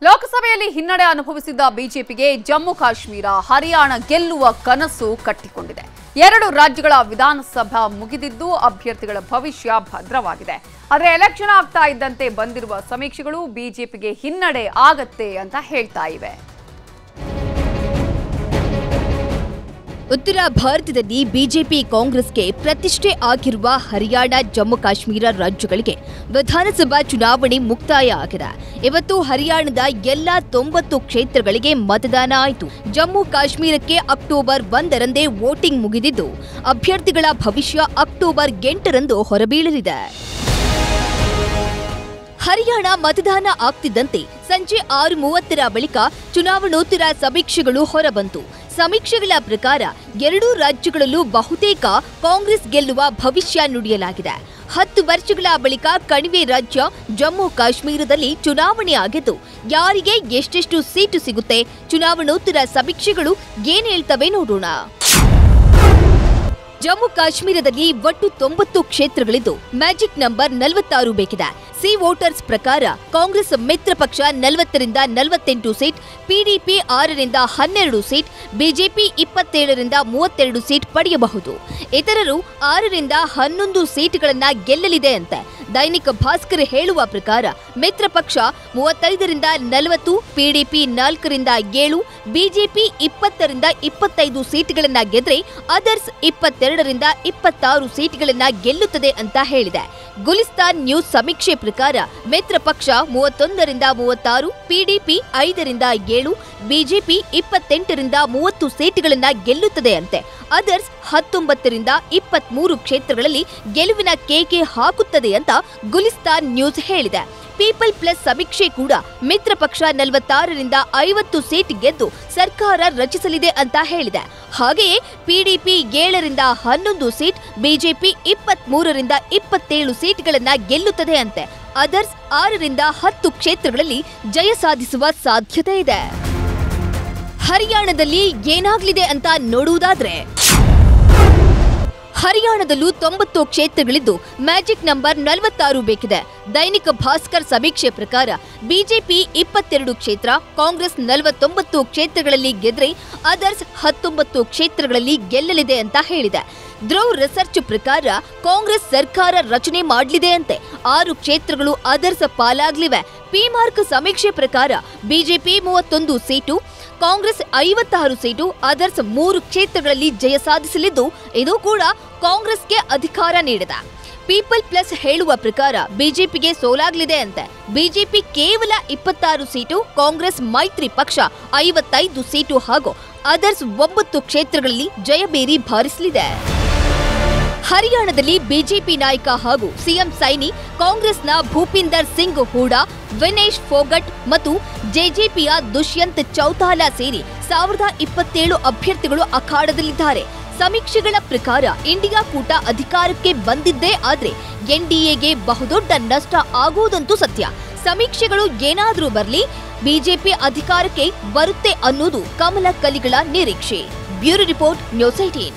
ಲೋಕಸಭೆಯಲ್ಲಿ ಹಿನ್ನಡೆ ಅನುಭವಿಸಿದ್ದ ಬಿಜೆಪಿಗೆ ಜಮ್ಮು ಕಾಶ್ಮೀರ ಹರಿಯಾಣ ಗೆಲ್ಲುವ ಕನಸು ಕಟ್ಟಿಕೊಂಡಿದೆ. ಎರಡು ರಾಜ್ಯಗಳ ವಿಧಾನಸಭಾ ಮುಗಿದಿದ್ದು ಅಭ್ಯರ್ಥಿಗಳ ಭವಿಷ್ಯ ಭದ್ರವಾಗಿದೆ. ಆದರೆ ಎಲೆಕ್ಷನ್ ಆಗ್ತಾ ಇದ್ದಂತೆ ಬಂದಿರುವ ಸಮೀಕ್ಷೆಗಳು ಬಿಜೆಪಿಗೆ ಹಿನ್ನಡೆ ಆಗತ್ತೆ ಅಂತ ಹೇಳ್ತಾ ಇವೆ. ಉತ್ತರ ಭಾರತದಲ್ಲಿ ಬಿಜೆಪಿ ಕಾಂಗ್ರೆಸ್ಗೆ ಪ್ರತಿಷ್ಠೆ ಆಗಿರುವ ಹರಿಯಾಣ ಜಮ್ಮು ಕಾಶ್ಮೀರ ರಾಜ್ಯಗಳಿಗೆ ವಿಧಾನಸಭಾ ಚುನಾವಣೆ ಮುಕ್ತಾಯ ಆಗಿದೆ. ಇವತ್ತು ಹರಿಯಾಣದ ಎಲ್ಲ 90 ಕ್ಷೇತ್ರಗಳಿಗೆ ಮತದಾನ ಆಯಿತು. ಜಮ್ಮು ಕಾಶ್ಮೀರಕ್ಕೆ ಅಕ್ಟೋಬರ್ 1ರಂದೇ ವೋಟಿಂಗ್ ಮುಗಿದಿದ್ದು ಅಭ್ಯರ್ಥಿಗಳ ಭವಿಷ್ಯ ಅಕ್ಟೋಬರ್ 8ರಂದು ಹೊರಬೀಳಲಿದೆ. ಹರಿಯಾಣ ಮತದಾನ ಆಗ್ತಿದ್ದಂತೆ ಸಂಜೆ 6:30ರ ಬಳಿಕ ಚುನಾವಣೋತ್ತರ ಸಮೀಕ್ಷೆಗಳು ಹೊರಬಂತು. ಸಮೀಕ್ಷೆಗಳ ಪ್ರಕಾರ ಎರಡೂ ರಾಜ್ಯಗಳಲ್ಲೂ ಬಹುತೇಕ ಕಾಂಗ್ರೆಸ್ ಗೆಲ್ಲುವ ಭವಿಷ್ಯ ನುಡಿಯಲಾಗಿದೆ. 10 ವರ್ಷಗಳ ಬಳಿಕ ಕಣಿವೆ ರಾಜ್ಯ ಜಮ್ಮು ಕಾಶ್ಮೀರದಲ್ಲಿ ಚುನಾವಣೆ ಆಗಿದ್ದು ಯಾರಿಗೆ ಎಷ್ಟೆಷ್ಟು ಸೀಟು ಸಿಗುತ್ತೆ, ಚುನಾವಣೋತ್ತರ ಸಮೀಕ್ಷೆಗಳು ಏನ್ ಹೇಳ್ತವೆ ನೋಡೋಣ. ಜಮ್ಮು ಕಾಶ್ಮೀರದಲ್ಲಿ ಒಟ್ಟು 90 ಕ್ಷೇತ್ರಗಳಿದ್ದು ಮ್ಯಾಜಿಕ್ ನಂಬರ್ 46 ಬೇಕಿದೆ. ಸಿ ವೋಟರ್ಸ್ ಪ್ರಕಾರ ಕಾಂಗ್ರೆಸ್ ಮಿತ್ರ ಪಕ್ಷ 40ರಿಂದ 48 ಸೀಟ್, ಪಿಡಿಪಿ 6ರಿಂದ 12 ಸೀಟ್, ಬಿಜೆಪಿ 27ರಿಂದ 32 ಸೀಟ್ ಪಡೆಯಬಹುದು. ಇತರರು 6ರಿಂದ 11 ಸೀಟ್ಗಳನ್ನ ಗೆಲ್ಲಲಿದೆ ಅಂತೆ. ದೈನಿಕ್ ಭಾಸ್ಕರ್ ಹೇಳುವ ಪ್ರಕಾರ ಮಿತ್ರ ಪಕ್ಷ 35ರಿಂದ 40, ಪಿಡಿಪಿ 4ರಿಂದ 7, ಬಿಜೆಪಿ 20ರಿಂದ 25 ಸೀಟ್ಗಳನ್ನ ಗೆದ್ರೆ ಅದರ್ಸ್ 22ರಿಂದ 26 ಸೀಟ್ಗಳನ್ನ ಗೆಲ್ಲುತ್ತದೆ ಅಂತ ಹೇಳಿದೆ. ಗುಲಿಸ್ತಾನ್ ನ್ಯೂಸ್ ಸಮೀಕ್ಷೆ ಪ್ರಕಾರ ಮಿತ್ರ ಪಕ್ಷ 31ರಿಂದ 36, ಪಿಡಿಪಿ 5ರಿಂದ 7, ಬಿಜೆಪಿ 28ರಿಂದ 30 ಸೀಟ್ಗಳನ್ನ ಗೆಲ್ಲುತ್ತದೆ ಅಂತೆ. ಅದರ್ಸ್ 19ರಿಂದ 23 ಕ್ಷೇತ್ರಗಳಲ್ಲಿ ಗೆಲುವಿನ ಕೇಕೆ ಹಾಕುತ್ತದೆ ಅಂತ ಗುಲಿಸ್ತಾನ್ ನ್ಯೂಸ್ ಹೇಳಿದೆ. ಪೀಪಲ್ ಪ್ಲಸ್ ಸಮೀಕ್ಷೆ ಕೂಡ ಮಿತ್ರ ಪಕ್ಷ 46ರಿಂದ 50 ಸೀಟ್ ಗೆದ್ದು ಸರ್ಕಾರ ರಚಿಸಲಿದೆ ಅಂತ ಹೇಳಿದೆ. ಹಾಗೆಯೇ ಪಿಡಿಪಿ 7ರಿಂದ 11 ಸೀಟ್, ಬಿಜೆಪಿ 23ರಿಂದ 27 ಸೀಟ್ಗಳನ್ನ ಗೆಲ್ಲುತ್ತದೆ ಅಂತೆ. ಅದರ್ಸ್ 6ರಿಂದ 10 ಕ್ಷೇತ್ರಗಳಲ್ಲಿ ಜಯ ಸಾಧಿಸುವ ಸಾಧ್ಯತೆ ಇದೆ. ಹರಿಯಾಣದಲ್ಲಿ ಏನಾಗಲಿದೆ ಅಂತ ನೋಡುವುದಾದ್ರೆ, ಹರಿಯಾಣದಲ್ಲೂ 90 ಕ್ಷೇತ್ರಗಳಿದ್ದು ಮ್ಯಾಜಿಕ್ ನಂಬರ್ 46 ಬೇಕಿದೆ. ದೈನಿಕ್ ಭಾಸ್ಕರ್ ಸಮೀಕ್ಷೆ ಪ್ರಕಾರ ಬಿಜೆಪಿ 22 ಕ್ಷೇತ್ರ, ಕಾಂಗ್ರೆಸ್ 49 ಕ್ಷೇತ್ರಗಳಲ್ಲಿ ಗೆದ್ರೆ ಅದರ್ಸ್ 19 ಕ್ಷೇತ್ರಗಳಲ್ಲಿ ಗೆಲ್ಲಲಿದೆ ಅಂತ ಹೇಳಿದೆ. ಧ್ರುವ್ ರಿಸರ್ಚ್ ಪ್ರಕಾರ ಕಾಂಗ್ರೆಸ್ ಸರ್ಕಾರ ರಚನೆ ಮಾಡಲಿದೆ ಅಂತೆ. 6 ಕ್ಷೇತ್ರಗಳು ಅದರ್ಸ್ ಪಾಲಾಗ್ಲಿವೆ. ಪಿ ಮಾರ್ಕ್ ಸಮೀಕ್ಷೆ ಪ್ರಕಾರ BJP 31 seat, Congress 56 seat, others 3 ಕ್ಷೇತ್ರಗಳಲ್ಲಿ ಜಯ ಸಾಧಿಸಲಿದ್ದು ಇದು ಕೂಡ ಕಾಂಗ್ರೆಸ್ಗೆ ಅಧಿಕಾರ ನೀಡಿದೆ. ಪೀಪಲ್ ಪ್ಲಸ್ ಹೇಳುವ ಪ್ರಕಾರ ಬಿಜೆಪಿಗೆ ಸೋಲಾಗಲಿದೆ ಅಂತೆ. ಬಿಜೆಪಿ ಕೇವಲ 26 ಸೀಟು, ಕಾಂಗ್ರೆಸ್ ಮೈತ್ರಿ ಪಕ್ಷ 55 ಸೀಟು ಹಾಗೂ ಅದರ್ಸ್ 9 ಕ್ಷೇತ್ರಗಳಲ್ಲಿ ಜಯಬೇರಿ ಬಾರಿಸಲಿದೆ. ಹರಿಯಾಣದಲ್ಲಿ ಬಿಜೆಪಿ ನಾಯಕ ಹಾಗೂ ಸಿಎಂ ಸೈನಿ, ಕಾಂಗ್ರೆಸ್ನ ಭೂಪಿಂದರ್ ಸಿಂಗ್ ಹೂಡಾ, ವಿನೇಶ್ ಫೋಗಟ್ ಮತ್ತು ಜೆಜೆಪಿಯ ದುಷ್ಯಂತ್ ಚೌತಾಲಾ ಸೇರಿ 1027 ಅಭ್ಯರ್ಥಿಗಳು ಅಖಾಡದಲ್ಲಿದ್ದಾರೆ. ಸಮೀಕ್ಷೆಗಳ ಪ್ರಕಾರ ಇಂಡಿಯಾ ಕೂಟ ಅಧಿಕಾರಕ್ಕೆ ಬಂದಿದ್ದೇ ಆದ್ರೆ ಎನ್ಡಿಎಗೆ ಬಹುದೊಡ್ಡ ನಷ್ಟ ಆಗುವುದಂತೂ ಸತ್ಯ. ಸಮೀಕ್ಷೆಗಳು ಏನಾದ್ರೂ ಬರಲಿ, ಬಿಜೆಪಿ ಅಧಿಕಾರಕ್ಕೆ ಬರುತ್ತೆ ಅನ್ನೋದು ಕಮಲ ಕಲಿಗಳ ನಿರೀಕ್ಷೆ. Bureau report, news 18.